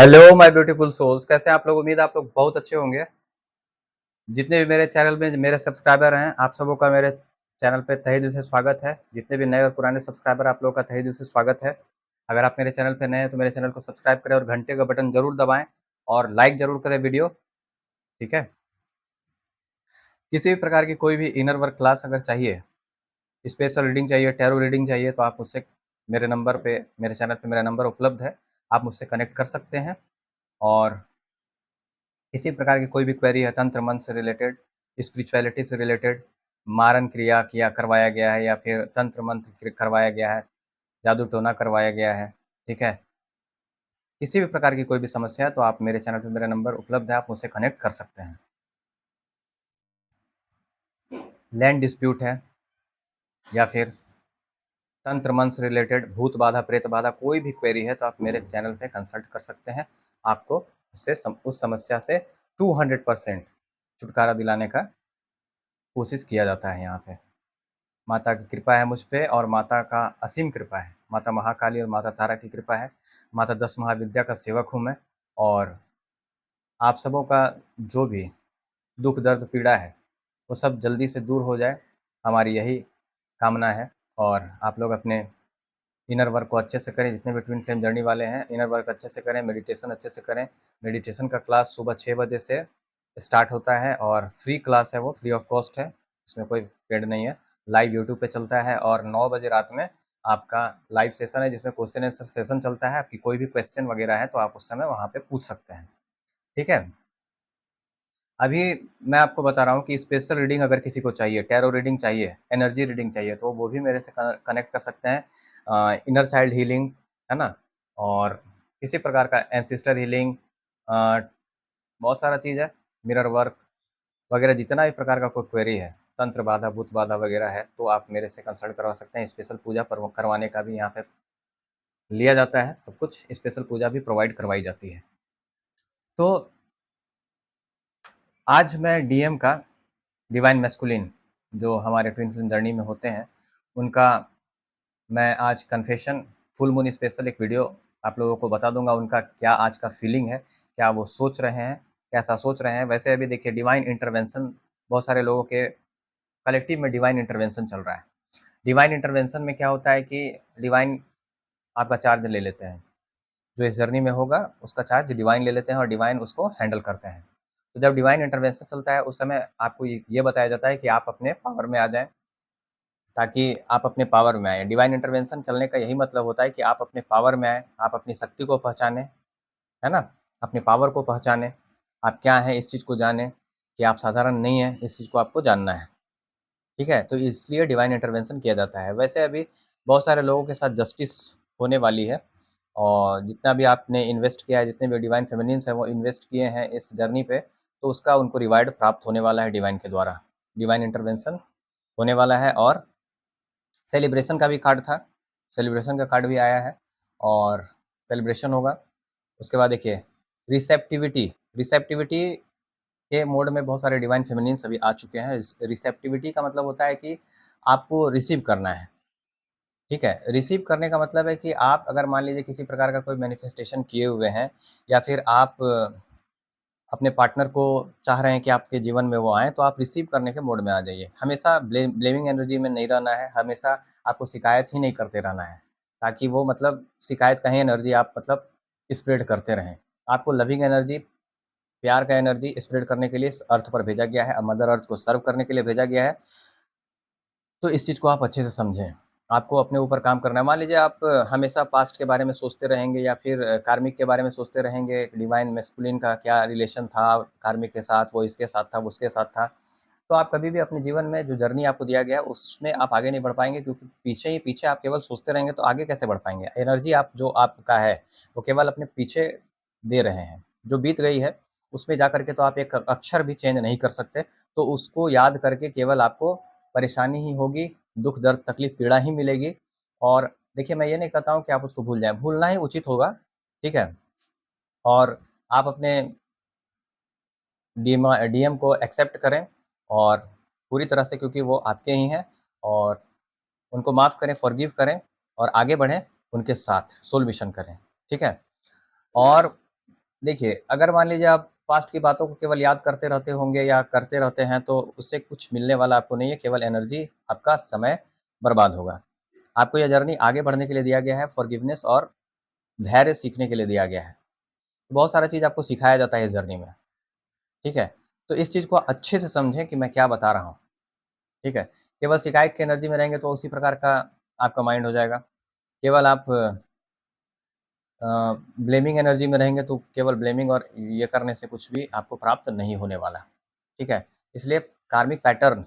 Hello my beautiful souls, कैसे हैं आप लोग। उम्मीद है आप लोग बहुत अच्छे होंगे। जितने भी मेरे चैनल में मेरे सब्सक्राइबर हैं, आप सबों का मेरे चैनल पे तहे दिल से स्वागत है। जितने भी नए और पुराने सब्सक्राइबर, आप लोगों का तहे दिल से स्वागत है। अगर आप मेरे चैनल पे नए हैं तो मेरे चैनल को सब्सक्राइब करें और घंटे का बटन जरूर दबाएं और लाइक जरूर करें वीडियो। ठीक है। किसी भी प्रकार की कोई भी इनर वर्क क्लास अगर चाहिए, स्पेशल रीडिंग चाहिए, टैरो रीडिंग चाहिए, तो आप मुझसे मेरे नंबर पे, मेरे चैनल पे मेरा नंबर उपलब्ध है, आप मुझसे कनेक्ट कर सकते हैं। और किसी प्रकार की कोई भी क्वेरी है तंत्र मंत्र से रिलेटेड, स्पिरिचुअलिटी से रिलेटेड, मारन क्रिया किया करवाया गया है या फिर तंत्र मंत्र करवाया गया है, जादू टोना करवाया गया है, ठीक है, किसी भी प्रकार की कोई भी समस्या है तो आप मेरे चैनल पे मेरा नंबर उपलब्ध है, आप मुझसे कनेक्ट कर सकते हैं। लैंड डिस्प्यूट है या फिर तंत्र मंत्र से रिलेटेड, भूत बाधा, प्रेत बाधा, कोई भी क्वेरी है तो आप मेरे चैनल पे कंसल्ट कर सकते हैं। आपको उस समस्या से 200% छुटकारा दिलाने का कोशिश किया जाता है यहाँ पे। माता की कृपा है मुझ पे और माता का असीम कृपा है, माता महाकाली और माता तारा की कृपा है। माता 10 महाविद्या का सेवक हूँ मैं। और आप सबों का जो भी दुख दर्द पीड़ा है वो सब जल्दी से दूर हो जाए, हमारी यही कामना है। और आप लोग अपने इनर वर्क को अच्छे से करें, जितने भी ट्विन फ्लेम जर्नी वाले हैं इनर वर्क अच्छे से करें, मेडिटेशन अच्छे से करें। मेडिटेशन का क्लास सुबह 6 बजे से स्टार्ट होता है और फ्री क्लास है, वो फ्री ऑफ कॉस्ट है, इसमें कोई पेड नहीं है। लाइव यूट्यूब पे चलता है और 9 बजे रात में आपका लाइव सेशन है जिसमें क्वेश्चन आंसर सेशन चलता है। आपकी कोई भी क्वेश्चन वगैरह है तो आप उस समय वहाँ पे पूछ सकते हैं। ठीक है। अभी मैं आपको बता रहा हूँ कि स्पेशल रीडिंग अगर किसी को चाहिए, टैरो रीडिंग चाहिए, एनर्जी रीडिंग चाहिए, तो वो भी मेरे से कनेक्ट कर सकते हैं। इनर चाइल्ड हीलिंग है ना, और किसी प्रकार का एंसिस्टर हीलिंग, बहुत सारा चीज़ है, मिरर वर्क वगैरह, जितना भी प्रकार का कोई क्वेरी है, तंत्र बाधा, भूत बाधा वगैरह है, तो आप मेरे से कंसल्ट करवा सकते हैं। स्पेशल पूजा करवाने का भी यहाँ पे लिया जाता है, सब कुछ स्पेशल पूजा भी प्रोवाइड करवाई जाती है। तो आज मैं डीएम का, डिवाइन मैस्कुलिन, जो हमारे ट्विन फ्लेम जर्नी में होते हैं, उनका मैं आज कन्फेशन फुल मून स्पेशल एक वीडियो आप लोगों को बता दूंगा। उनका क्या आज का फीलिंग है, क्या वो सोच रहे हैं, कैसा सोच रहे हैं। वैसे अभी देखिए, डिवाइन इंटरवेंशन बहुत सारे लोगों के कलेक्टिव में डिवाइन इंटरवेंशन चल रहा है। डिवाइन इंटरवेंशन में क्या होता है कि डिवाइन आपका चार्ज ले लेते हैं, जो इस जर्नी में होगा उसका चार्ज डिवाइन ले लेते हैं और डिवाइन उसको हैंडल करते हैं। तो जब डिवाइन इंटरवेंशन चलता है उस समय आपको ये बताया जाता है कि आप अपने पावर में आ जाएं, ताकि आप अपने पावर में आए। डिवाइन इंटरवेंशन चलने का यही मतलब होता है कि आप अपने पावर में आए, आप अपनी शक्ति को पहचाने, है ना, अपने पावर को पहचाने, आप क्या हैं इस चीज़ को जाने कि आप साधारण नहीं हैं, इस चीज़ को आपको जानना है। ठीक है, तो इसलिए डिवाइन इंटरवेंशन किया जाता है। वैसे अभी बहुत सारे लोगों के साथ जस्टिस होने वाली है और जितना भी आपने इन्वेस्ट किया है, जितने भी डिवाइन फेमिनिन्स हैं वो इन्वेस्ट किए हैं इस जर्नी पे, तो उसका उनको रिवार्ड प्राप्त होने वाला है डिवाइन के द्वारा। डिवाइन इंटरवेंशन होने वाला है और सेलिब्रेशन का भी कार्ड था, सेलिब्रेशन का कार्ड भी आया है और सेलिब्रेशन होगा। उसके बाद देखिए, रिसेप्टिविटी, रिसेप्टिविटी के मोड में बहुत सारे डिवाइन फेमिनिन्स अभी आ चुके हैं। रिसेप्टिविटी का मतलब होता है कि आपको रिसीव करना है। ठीक है, रिसीव करने का मतलब है कि आप अगर मान लीजिए किसी प्रकार का कोई मैनिफेस्टेशन किए हुए हैं या फिर आप अपने पार्टनर को चाह रहे हैं कि आपके जीवन में वो आएँ, तो आप रिसीव करने के मोड में आ जाइए। हमेशा ब्लेमिंग एनर्जी में नहीं रहना है, हमेशा आपको शिकायत ही नहीं करते रहना है, ताकि वो मतलब शिकायत का ही एनर्जी आप मतलब स्प्रेड करते रहें। आपको लविंग एनर्जी, प्यार का एनर्जी स्प्रेड करने के लिए इस अर्थ पर भेजा गया है, मदर अर्थ को सर्व करने के लिए भेजा गया है। तो इस चीज़ को आप अच्छे से समझें। आपको अपने ऊपर काम करना है। मान लीजिए आप हमेशा पास्ट के बारे में सोचते रहेंगे या फिर कार्मिक के बारे में सोचते रहेंगे, डिवाइन मैस्कुलिन का क्या रिलेशन था कार्मिक के साथ, वो इसके साथ था, वो उसके साथ था। तो आप कभी भी अपने जीवन में जो जर्नी आपको दिया गया है उसमें आप आगे नहीं बढ़ पाएँगे, क्योंकि पीछे ही पीछे आप केवल सोचते रहेंगे तो आगे कैसे बढ़ पाएँगे? एनर्जी आप जो आपका है वो केवल अपने पीछे दे रहे हैं। जो बीत गई है उसमें जाकर के तो आप एक अक्षर भी चेंज नहीं कर सकते। तो उसको याद करके केवल आपको परेशानी ही होगी, दुःख दर्द तकलीफ पीड़ा ही मिलेगी। और देखिए, मैं ये नहीं कहता हूँ कि आप उसको भूल जाएँ, भूलना ही उचित होगा, ठीक है? और आप अपने डीएम को एक्सेप्ट करें और पूरी तरह से, क्योंकि वो आपके ही हैं, और उनको माफ़ करें, फ़ॉरगिव करें और आगे बढ़ें, उनके साथ सोल मिशन करें, ठीक है? और देखिए, अगर मान लीजिए आप पास्ट की बातों को केवल याद करते रहते होंगे या करते रहते हैं, तो उससे कुछ मिलने वाला आपको नहीं है, केवल एनर्जी, आपका समय बर्बाद होगा। आपको यह जर्नी आगे बढ़ने के लिए दिया गया है, फ़ॉरगिवनेस और धैर्य सीखने के लिए दिया गया है। बहुत सारा चीज़ आपको सिखाया जाता है इस जर्नी में, ठीक है? तो इस चीज़ को अच्छे से समझें कि मैं क्या बता रहा हूँ, ठीक है? केवल शिकायत की एनर्जी में रहेंगे तो उसी प्रकार का आपका माइंड हो जाएगा। केवल आप ब्लेमिंग एनर्जी में रहेंगे तो केवल ब्लेमिंग और ये करने से कुछ भी आपको प्राप्त नहीं होने वाला, ठीक है? इसलिए कार्मिक पैटर्न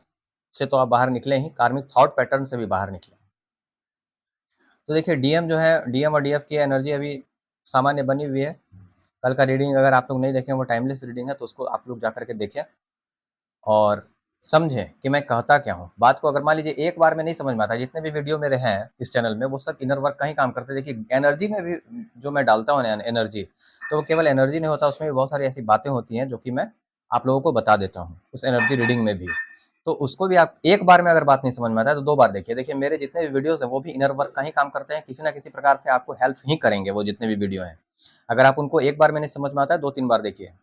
से तो आप बाहर निकले ही, कार्मिक थॉट पैटर्न से भी बाहर निकले। तो देखिए डीएम जो है, डीएम और डीएफ की एनर्जी अभी सामान्य बनी हुई है। कल का रीडिंग अगर आप लोग नहीं देखें, वो टाइमलेस रीडिंग है, तो उसको आप लोग जा कर के देखें और समझें कि मैं कहता क्या हूँ। बात को अगर मान लीजिए एक बार में नहीं समझ में आता, जितने भी वीडियो मेरे हैं इस चैनल में, वो सब इनर वर्क का ही काम करते हैं। देखिए एनर्जी में भी जो मैं डालता हूँ ना एनर्जी, तो वो केवल एनर्जी नहीं होता, उसमें भी बहुत सारी ऐसी बातें होती हैं जो कि मैं आप लोगों को बता देता हूँ उस एनर्जी रीडिंग में भी। तो उसको भी आप एक बार में अगर बात नहीं समझ में आता है तो 2 बार देखिए। देखिए मेरे जितने भी वीडियोज़ हैं वो भी इनर वर्क का ही काम करते हैं, किसी न किसी प्रकार से आपको हेल्प ही करेंगे वो जितने भी वीडियो हैं। अगर आप उनको एक बार में नहीं समझ में आता है, 2-3 बार देखिए,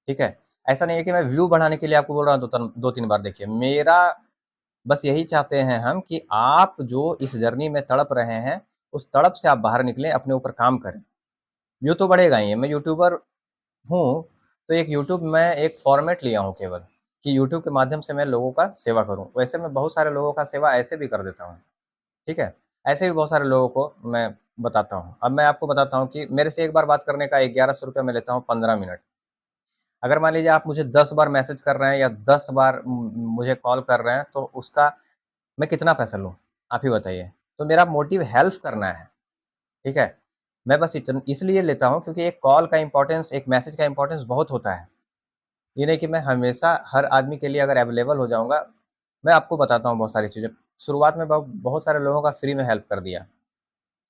ठीक है? ऐसा नहीं है कि मैं व्यू बढ़ाने के लिए आपको बोल रहा हूँ, 2-3 बार देखिए। मेरा बस यही चाहते हैं हम कि आप जो इस जर्नी में तड़प रहे हैं, उस तड़प से आप बाहर निकलें, अपने ऊपर काम करें। व्यू तो बढ़ेगा ही, मैं यूट्यूबर हूँ, तो एक यूट्यूब मैं एक फ़ॉर्मेट लिया हूँ केवल, कि यूट्यूब के माध्यम से मैं लोगों का सेवा करूँ। वैसे मैं बहुत सारे लोगों का सेवा ऐसे भी कर देता हूँ, ठीक है? ऐसे भी बहुत सारे लोगों को मैं बताता हूँ। अब मैं आपको बताता हूँ कि मेरे से एक बार बात करने का ₹1100 मैं लेता हूँ 15 मिनट। अगर मान लीजिए आप मुझे 10 बार मैसेज कर रहे हैं या 10 बार मुझे कॉल कर रहे हैं, तो उसका मैं कितना पैसा लूँ? आप ही बताइए। तो मेरा मोटिव हेल्प करना है, ठीक है? मैं बस इसलिए लेता हूँ क्योंकि एक कॉल का इम्पोर्टेंस, एक मैसेज का इम्पोर्टेंस बहुत होता है। ये नहीं कि मैं हमेशा हर आदमी के लिए अगर अवेलेबल हो जाऊँगा। मैं आपको बताता हूँ बहुत सारी चीज़ें। शुरुआत में बहुत सारे लोगों का फ्री में हेल्प कर दिया।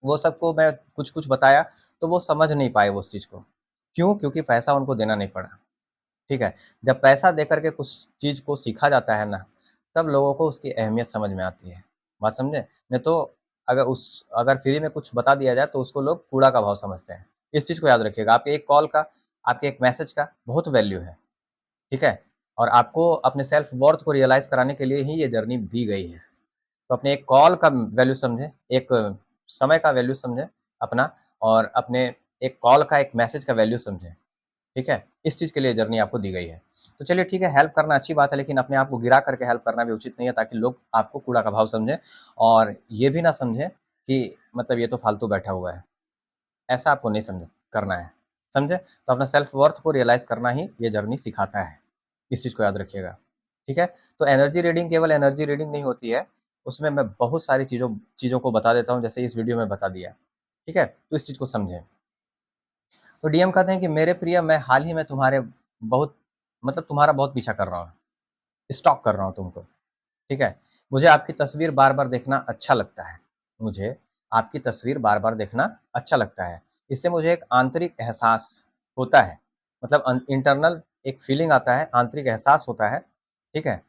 वो सबको मैं कुछ-कुछ बताया, तो वो समझ नहीं पाए उस चीज़ को। क्यों? क्योंकि पैसा उनको देना नहीं पड़ा। ठीक है? जब पैसा देकर के कुछ चीज़ को सीखा जाता है ना, तब लोगों को उसकी अहमियत समझ में आती है। बात समझे? नहीं तो अगर फ्री में कुछ बता दिया जाए तो उसको लोग कूड़ा का भाव समझते हैं। इस चीज़ को याद रखिएगा, आपके एक कॉल का, आपके एक मैसेज का बहुत वैल्यू है, ठीक है? और आपको अपने सेल्फ वर्थ को रियलाइज़ कराने के लिए ही ये जर्नी दी गई है। तो अपने एक कॉल का वैल्यू समझें, एक समय का वैल्यू समझें अपना, और अपने एक कॉल का, एक मैसेज का वैल्यू समझें। ठीक है? इस चीज़ के लिए जर्नी आपको दी गई है। तो चलिए ठीक है, हेल्प करना अच्छी बात है, लेकिन अपने आप को गिरा करके हेल्प करना भी उचित नहीं है, ताकि लोग आपको कूड़ा का भाव समझें और ये भी ना समझें कि मतलब ये तो फालतू बैठा हुआ है। ऐसा आपको नहीं करना है। समझे? तो अपना सेल्फ वर्थ को रियलाइज़ करना ही ये जर्नी सिखाता है। इस चीज़ को याद रखिएगा। ठीक है? तो एनर्जी रीडिंग केवल एनर्जी रीडिंग नहीं होती है, उसमें मैं बहुत सारी चीज़ों चीज़ों को बता देता हूँ, जैसे इस वीडियो में बता दिया। ठीक है? तो इस चीज़ को समझें। तो डीएम कहते हैं कि मेरे प्रिय, मैं हाल ही में तुम्हारे बहुत मतलब तुम्हारा बहुत पीछा कर रहा हूँ, स्टॉक कर रहा हूँ तुमको, ठीक है? मुझे आपकी तस्वीर बार-बार देखना अच्छा लगता है। मुझे आपकी तस्वीर बार-बार देखना अच्छा लगता है। इससे मुझे एक आंतरिक एहसास होता है, मतलब इंटरनल एक फीलिंग आता है, आंतरिक एहसास होता है, ठीक है?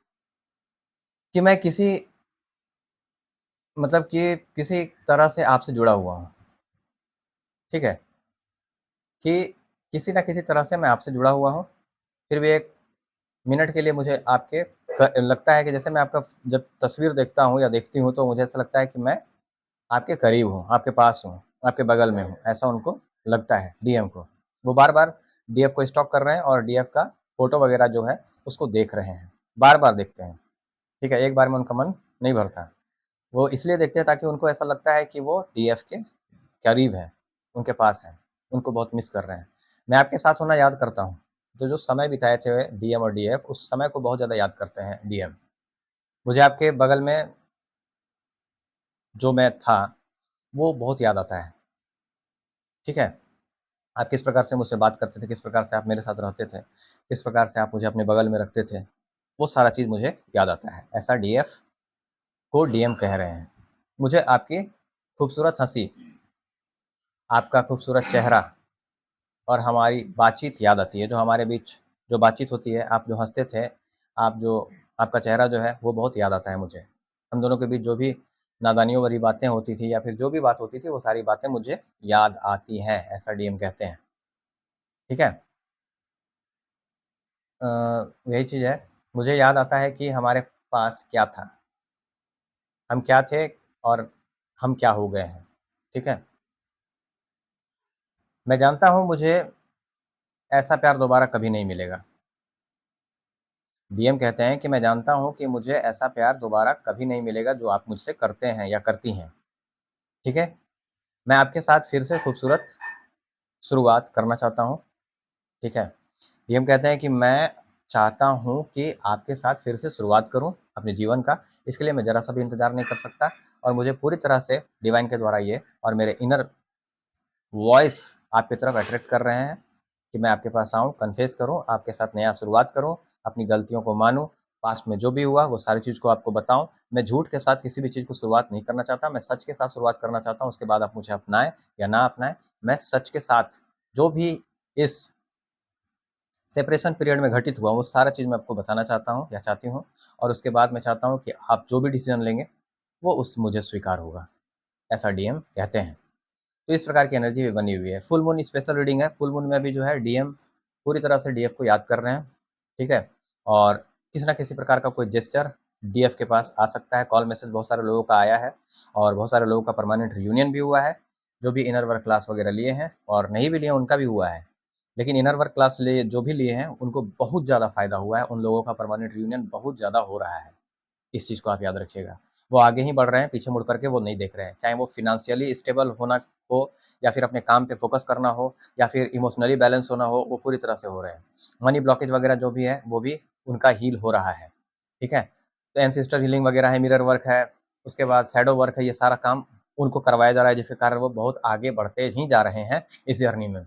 कि मैं किसी मतलब कि किसी तरह से आपसे जुड़ा हुआ हूँ, ठीक है? कि किसी न किसी तरह से मैं आपसे जुड़ा हुआ हूँ, फिर भी एक मिनट के लिए मुझे आपके लगता है कि जैसे मैं आपका जब तस्वीर देखता हूँ या देखती हूँ, तो मुझे ऐसा लगता है कि मैं आपके करीब हूँ, आपके पास हूँ, आपके बगल में हूँ, ऐसा उनको लगता है डीएम को। वो बार-बार डीएफ को स्टॉक कर रहे हैं और डीएफ का फ़ोटो वगैरह जो है उसको देख रहे हैं, बार-बार देखते हैं, ठीक है? एक बार में उनका मन नहीं भरता। वो इसलिए देखते हैं ताकि उनको ऐसा लगता है कि वो डीएफ के करीब हैं, उनके पास हैं, उनको बहुत मिस कर रहे हैं। मैं आपके साथ होना याद करता हूँ, तो जो समय बिताए थे डीएम और डीएफ, उस समय को बहुत ज़्यादा याद करते हैं डीएम। मुझे आपके बगल में जो मैं था, वो बहुत याद आता है, ठीक है? आप किस प्रकार से मुझसे बात करते थे, किस प्रकार से आप मेरे साथ रहते थे, किस प्रकार से आप मुझे अपने बगल में रखते थे, वो सारा चीज़ मुझे याद आता है। ऐसा डीएफ को डीएम कह रहे हैं। मुझे आपकी खूबसूरत हँसी, आपका खूबसूरत चेहरा और हमारी बातचीत याद आती है, जो हमारे बीच जो बातचीत होती है, आप जो हँसते थे, आप जो आपका चेहरा जो है, वो बहुत याद आता है मुझे। हम दोनों के बीच जो भी नादानियों भरी बातें होती थी या फिर जो भी बात होती थी, वो सारी बातें मुझे याद आती हैं, ऐसा डीएम कहते हैं। ठीक है? अ, यही चीज़ है, मुझे याद आता है कि हमारे पास क्या था, हम क्या थे और हम क्या हो गए हैं, ठीक है? मैं जानता हूँ मुझे ऐसा प्यार दोबारा कभी नहीं मिलेगा। डीएम कहते हैं कि मैं जानता हूँ कि मुझे ऐसा प्यार दोबारा कभी नहीं मिलेगा जो आप मुझसे करते हैं या करती हैं, ठीक है? मैं आपके साथ फिर से खूबसूरत शुरुआत करना चाहता हूँ, ठीक है? डीएम कहते हैं कि मैं चाहता हूँ कि आपके साथ फिर से शुरुआत करूँ अपने जीवन का, इसके लिए मैं ज़रा-सा भी इंतज़ार नहीं कर सकता और मुझे पूरी तरह से डिवाइन के द्वारा ये और मेरे इनर वॉइस आपकी तरफ अट्रैक्ट कर रहे हैं कि मैं आपके पास आऊँ, कन्फेस करूँ, आपके साथ नया शुरुआत करूँ, अपनी गलतियों को मानूँ, पास्ट में जो भी हुआ वो सारी चीज़ को आपको बताऊँ। मैं झूठ के साथ किसी भी चीज़ को शुरुआत नहीं करना चाहता, मैं सच के साथ शुरुआत करना चाहता हूँ, उसके बाद आप मुझे अपनाएँ या ना अपनाएँ। मैं सच के साथ जो भी इस सेपरेशन पीरियड में घटित हुआ, वो सारा चीज़ मैं आपको बताना चाहता हूँ या चाहती हूँ और उसके बाद मैं चाहता हूँ कि आप जो भी डिसीज़न लेंगे, वो उस मुझे स्वीकार होगा, ऐसा डीएम कहते हैं। तो इस प्रकार की एनर्जी भी बनी हुई है। फुल मून स्पेशल रीडिंग है, फुल मून में भी जो है डीएम पूरी तरह से डीएफ को याद कर रहे हैं, ठीक है? और किसी न किसी प्रकार का कोई जेस्चर डीएफ के पास आ सकता है, कॉल मैसेज बहुत सारे लोगों का आया है और बहुत सारे लोगों का परमानेंट रियूनियन भी हुआ है, जो भी इनर वर्क क्लास वगैरह लिए हैं और नहीं भी लिए हैं उनका भी हुआ है। लेकिन इनर वर्क क्लास लिए जो भी लिए हैं, उनको बहुत ज़्यादा फ़ायदा हुआ है, उन लोगों का परमानेंट रियूनियन बहुत ज़्यादा हो रहा है। इस चीज़ को आप याद रखिएगा। वो आगे ही बढ़ रहे हैं, पीछे मुड़ कर के वो नहीं देख रहे हैं। चाहे वो फ़ाइनेंशियली स्टेबल होना हो या फिर अपने काम पे फ़ोकस करना हो या फिर इमोशनली बैलेंस होना हो, वो पूरी तरह से हो रहे हैं। मनी ब्लॉकेज वगैरह जो भी है, वो भी उनका हील हो रहा है, ठीक है? तो एंसेस्टर हीलिंग वगैरह है, मिरर वर्क है, उसके बाद शैडो वर्क है, ये सारा काम उनको करवाया जा रहा है, जिसके कारण वो बहुत आगे बढ़ते ही जा रहे हैं इस जर्नी में।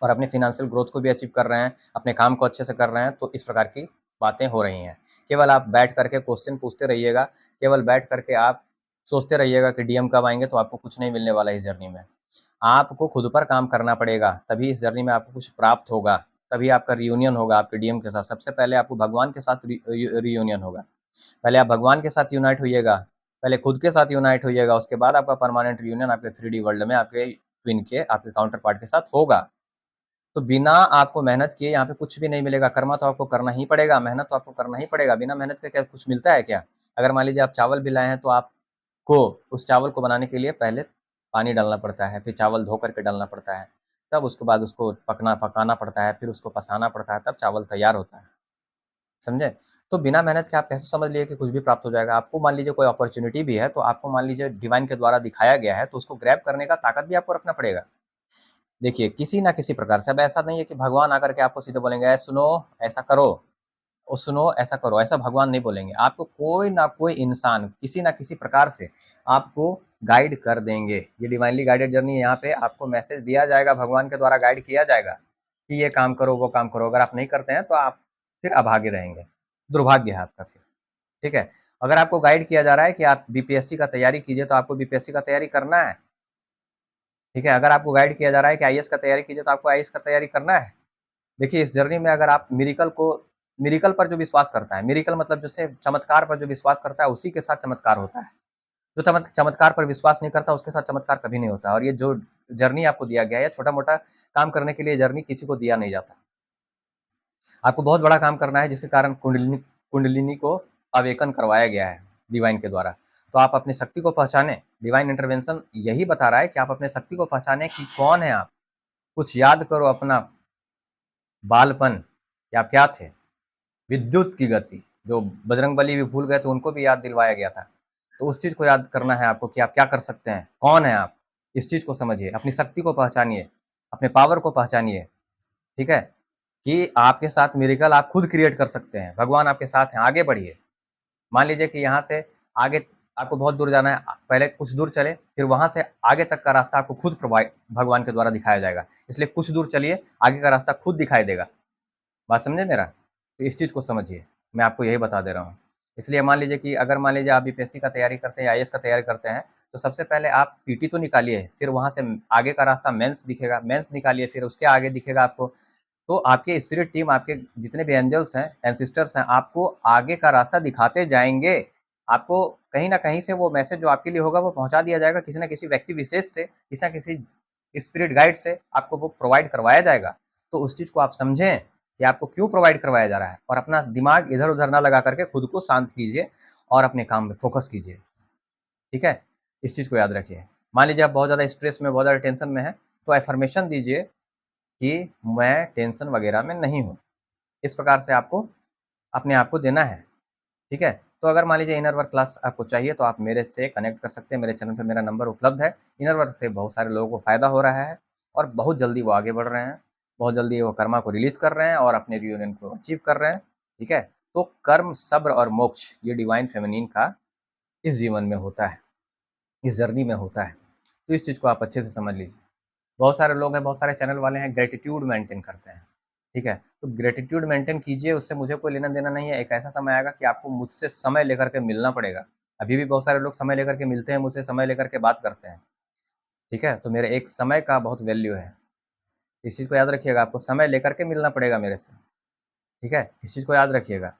और अपनी फ़ाइनेंशियल ग्रोथ को भी अचीव कर रहे हैं, अपने काम को अच्छे से कर रहे हैं, तो इस प्रकार की बातें हो रही हैं। केवल आप बैठ कर के क्वेश्चन पूछते रहिएगा, केवल बैठ कर के आप सोचते रहिएगा कि डीएम कब आएँगे, तो आपको कुछ नहीं मिलने वाला है इस जर्नी में। आपको खुद पर काम करना पड़ेगा, तभी इस जर्नी में आपको कुछ प्राप्त होगा, तभी आपका रियूनियन होगा आपके डीएम के साथ। सबसे पहले आपको भगवान के साथ रियूनियन होगा। पहले आप भगवान के साथ यूनाइट होइएगा, पहले खुद के साथ यूनाइट होइएगा, उसके बाद आपका परमानेंट रियूनियन आपके 3D वर्ल्ड में आपके ट्विन के, आपके काउंटर पार्ट के साथ होगा। तो बिना आपको मेहनत किए यहाँ पे कुछ भी नहीं मिलेगा, कर्मा तो आपको करना ही पड़ेगा, मेहनत तो आपको करना ही पड़ेगा, बिना मेहनत के क्या कुछ मिलता है क्या? अगर मान लीजिए आप चावल भी लाए हैं तो आपको उस चावल को बनाने के लिए पहले पानी डालना पड़ता है, फिर चावल धो कर के डालना पड़ता है, तब उसके बाद उसको पकाना पड़ता है, फिर उसको पसाना पड़ता है, तब चावल तैयार होता है, समझे? तो बिना मेहनत के आप कैसे समझ लिए कि कुछ भी प्राप्त हो जाएगा? आपको मान लीजिए कोई अपॉर्च्युनिटी भी है, तो आपको मान लीजिए डिवाइन के द्वारा दिखाया गया है, तो उसको ग्रैब करने का ताकत भी आपको रखना पड़ेगा। देखिए, किसी न किसी प्रकार से अब ऐसा नहीं है कि भगवान आकर के आपको सीधे बोलेंगे, सुनो, ऐसा करो, ओ सुनो, ऐसा करो, ऐसा भगवान नहीं बोलेंगे। आपको कोई ना कोई इंसान, किसी न किसी प्रकार से आपको गाइड कर देंगे। ये डिवाइनली गाइडेड जर्नी है, यहाँ पे आपको मैसेज दिया जाएगा, भगवान के द्वारा गाइड किया जाएगा कि ये काम करो, वो काम करो। अगर आप नहीं करते हैं, तो आप फिर अभागे रहेंगे, दुर्भाग्य है आपका फिर, ठीक है? अगर आपको गाइड किया जा रहा है कि आप बीपीएससी का तैयारी कीजिए, तो आपको बीपीएससी का तैयारी करना है। ठीक है, अगर आपको गाइड किया जा रहा है कि आईएएस का तैयारी कीजिए, तो आपको आईएएस का तैयारी करना है। देखिए, इस जर्नी में अगर आप मिरेकल पर जो विश्वास करता है, मिरेकल मतलब जैसे चमत्कार पर जो विश्वास करता है, उसी के साथ चमत्कार होता है। जो चमत्कार पर विश्वास नहीं करता, उसके साथ चमत्कार कभी नहीं होता और ये जो जर्नी आपको दिया गया है, छोटा-मोटा काम करने के लिए जर्नी किसी को दिया नहीं जाता। आपको बहुत बड़ा काम करना है, जिसके कारण कुंडलिनी को अवेकन करवाया गया है डिवाइन के द्वारा। तो आप अपनी शक्ति को पहचानें, डिवाइन इंटरवेंशन यही बता रहा है कि आप अपनी शक्ति को पहचानें कि कौन है आप। कुछ याद करो अपना बालपन कि आप क्या थे? विद्युत की गति, जो बजरंगबली भी भूल गए थे, उनको भी याद दिलवाया गया था। तो उस चीज़ को याद करना है आपको कि आप क्या कर सकते हैं, कौन हैं आप? इस चीज़ को समझिए, अपनी शक्ति को पहचानिए, अपने पावर को पहचानिए, ठीक है? कि आपके साथ मिरेकल आप खुद क्रिएट कर सकते हैं, भगवान आपके साथ हैं, आगे बढ़िए। मान लीजिए कि यहाँ से आगे आपको बहुत दूर जाना है, पहले कुछ दूर चले, फिर वहाँ से आगे तक का रास्ता आपको खुद भगवान के द्वारा दिखाया जाएगा। इसलिए कुछ दूर चलिए, आगे का रास्ता खुद दिखाई देगा। बात समझे मेरा? तो इस चीज़ को समझिए, मैं आपको यही बता दे रहा हूँ। इसलिए मान लीजिए कि अगर मान लीजिए आप बीपीएससी का तैयारी करते हैं या आईएएस का तैयारी करते हैं, तो सबसे पहले आप पीटी तो निकालिए, फिर वहाँ से आगे का रास्ता मेंस दिखेगा, मेंस निकालिए, फिर उसके आगे दिखेगा आपको। तो आपके स्पिरिट टीम, आपके जितने भी एंजल्स हैं, एंसिस्टर्स हैं, आपको आगे का रास्ता दिखाते जाएँगे। आपको कहीं न कहीं से वो मैसेज जो आपके लिए होगा, वो पहुँचा दिया जाएगा किसी न किसी व्यक्ति विशेष से, किसी न किसी स्पिरिट गाइड से आपको वो प्रोवाइड करवाया जाएगा। तो उस चीज़ को आप समझें कि आपको क्यों प्रोवाइड करवाया जा रहा है, और अपना दिमाग इधर-उधर ना लगा करके खुद को शांत कीजिए और अपने काम में फ़ोकस कीजिए, ठीक है? इस चीज़ को याद रखिए। मान लीजिए आप बहुत ज़्यादा स्ट्रेस में, बहुत ज़्यादा टेंशन में हैं, तो अफ़र्मेशन दीजिए कि मैं टेंशन वगैरह में नहीं हूँ। इस प्रकार से आपको अपने आप को देना है, ठीक है? तो अगर मान लीजिए इनर वर्क क्लास आपको चाहिए तो आप मेरे से कनेक्ट कर सकते हैं, मेरे चैनल पे मेरा नंबर उपलब्ध है। इनर वर्क से बहुत सारे लोगों को फ़ायदा हो रहा है और बहुत जल्दी वो आगे बढ़ रहे हैं, बहुत जल्दी वो कर्मा को रिलीज़ कर रहे हैं और अपने रियूनियन को अचीव कर रहे हैं, ठीक है? तो कर्म, सब्र और मोक्ष ये डिवाइन फेमिनिन का इस जीवन में होता है, इस जर्नी में होता है। तो इस चीज़ को आप अच्छे से समझ लीजिए। बहुत सारे लोग हैं, बहुत सारे चैनल वाले हैं, ग्रैटिट्यूड मेंटेन करते हैं, ठीक है? तो ग्रैटिट्यूड मेंटेन कीजिए, उससे मुझे कोई लेना-देना नहीं है। एक ऐसा समय आएगा कि आपको मुझसे समय लेकर के मिलना पड़ेगा। अभी भी बहुत सारे लोग समय लेकर के मिलते हैं, मुझसे समय लेकर के बात करते हैं, ठीक है? तो मेरे एक समय का बहुत वैल्यू है। इस चीज़ को याद रखिएगा, आपको समय लेकर के मिलना पड़ेगा मेरे से, ठीक है? इस चीज़ को याद रखिएगा।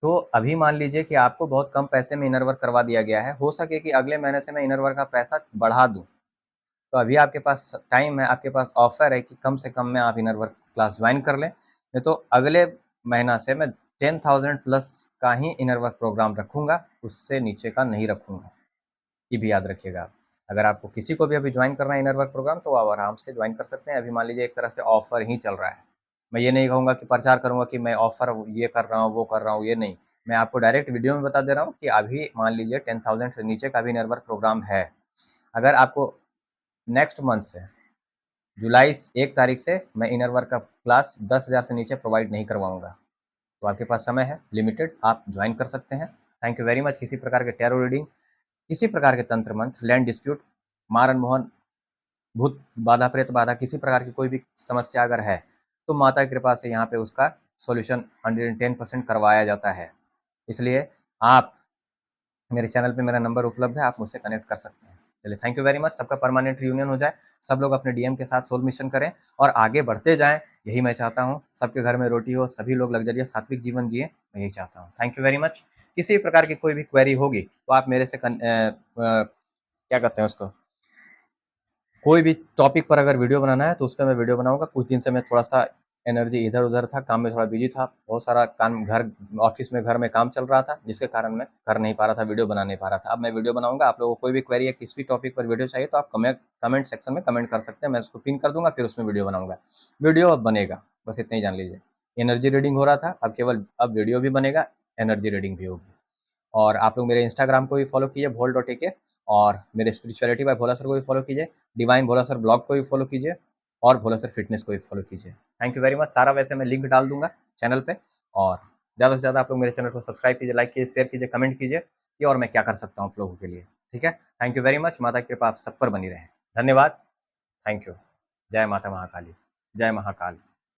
तो अभी मान लीजिए कि आपको बहुत कम पैसे में इनर वर्क करवा दिया गया है, हो सके कि अगले महीने से मैं इनर वर्क का पैसा बढ़ा दूँ। तो अभी आपके पास टाइम है, आपके पास ऑफ़र है कि कम से कम में आप इनर वर्क क्लास जॉइन कर लें। नहीं तो अगले महीना से मैं 10,000 प्लस का ही इनर वर्क प्रोग्राम रखूँगा, उससे नीचे का नहीं रखूँगा। ये भी याद रखिएगा आप। अगर आपको किसी को भी अभी जॉइन करना है इनर वर्क प्रोग्राम तो आप आराम से जॉइन कर सकते हैं। अभी मान लीजिए एक तरह से ऑफ़र ही चल रहा है। मैं ये नहीं कहूँगा कि प्रचार करूँगा कि मैं ऑफ़र ये कर रहा हूँ, वो कर रहा हूँ, ये नहीं। मैं आपको डायरेक्ट वीडियो में बता दे रहा हूँ कि अभी मान लीजिए 10,000 से नीचे का भी इनर वर्क प्रोग्राम है। अगर आपको नेक्स्ट मंथ से जुलाई 1 तारीख से मैं इनर वर्क का क्लास 10,000 से नीचे प्रोवाइड नहीं करवाऊँगा। तो आपके पास समय है लिमिटेड, आप जॉइन कर सकते हैं। Thank you very much. किसी प्रकार के टैरो रीडिंग, किसी प्रकार के तंत्र मंत्र, लैंड डिस्प्यूट, मारन मोहन, भूत बाधा, प्रेत बाधा, किसी प्रकार की कोई भी समस्या अगर है, तो माता की कृपा से यहाँ पे उसका सॉल्यूशन 110% करवाया जाता है। इसलिए आप मेरे चैनल पे मेरा नंबर उपलब्ध है, आप मुझसे कनेक्ट कर सकते हैं। चलिए थैंक यू वेरी मच। सबका परमानेंट रियूनियन हो जाए, सब लोग अपने डीएम के साथ सोल मिशन करें और आगे बढ़ते जाएँ, यही मैं चाहता हूँ। सबके घर में रोटी हो, सभी लोग लग्ज़रियस सात्विक जीवन जिएँ, मैं यही चाहता हूँ। Thank you very much. किसी भी प्रकार की कोई भी क्वेरी होगी, तो आप मेरे से क्या कहते हैं उसको, कोई भी टॉपिक पर अगर वीडियो बनाना है तो उस पे मैं वीडियो बनाऊँगा। कुछ दिन से मैं थोड़ा-सा एनर्जी इधर-उधर था, काम में थोड़ा बिज़ी था, बहुत सारा काम घर ऑफ़िस में घर में काम चल रहा था, जिसके कारण मैं कर नहीं पा रहा था, वीडियो बना नहीं पा रहा था। अब मैं वीडियो बनाऊँगा, आप लोगों को कोई भी क्वेरी है, किसी भी टॉपिक पर वीडियो चाहिए तो आप कमेंट सेक्शन में कमेंट कर सकते हैं, मैं उसको पिन कर दूँगा, फिर उसमें वीडियो बनाऊँगा। वीडियो अब बनेगा, बस इतना ही जान लीजिए। एनर्जी रीडिंग हो रहा था, अब केवल अब वीडियो भी बनेगा, एनर्जी रीडिंग भी होगी। और आप लोग मेरे इंस्टाग्राम को भी फॉलो कीजिए भोल.ak, और मेरे स्पिरिचुअलिटी बाय भोला सर को भी फॉलो कीजिए, डिवाइन भोला सर ब्लॉग को भी फॉलो कीजिए और भोला सर फिटनेस को भी फॉलो कीजिए। Thank you very much. सारा वैसे मैं लिंक डाल दूंगा चैनल पे, और ज़्यादा से ज़्यादा आप लोग मेरे चैनल को सब्सक्राइब कीजिए, लाइक कीजिए, शेयर कीजिए, कमेंट कीजिए कि और मैं क्या कर सकता हूँ आप लोगों के लिए, ठीक है? Thank you very much. माता की कृपा आप सब पर बनी रहे। धन्यवाद। Thank you. जय माता महाकाली। जय महाकाल।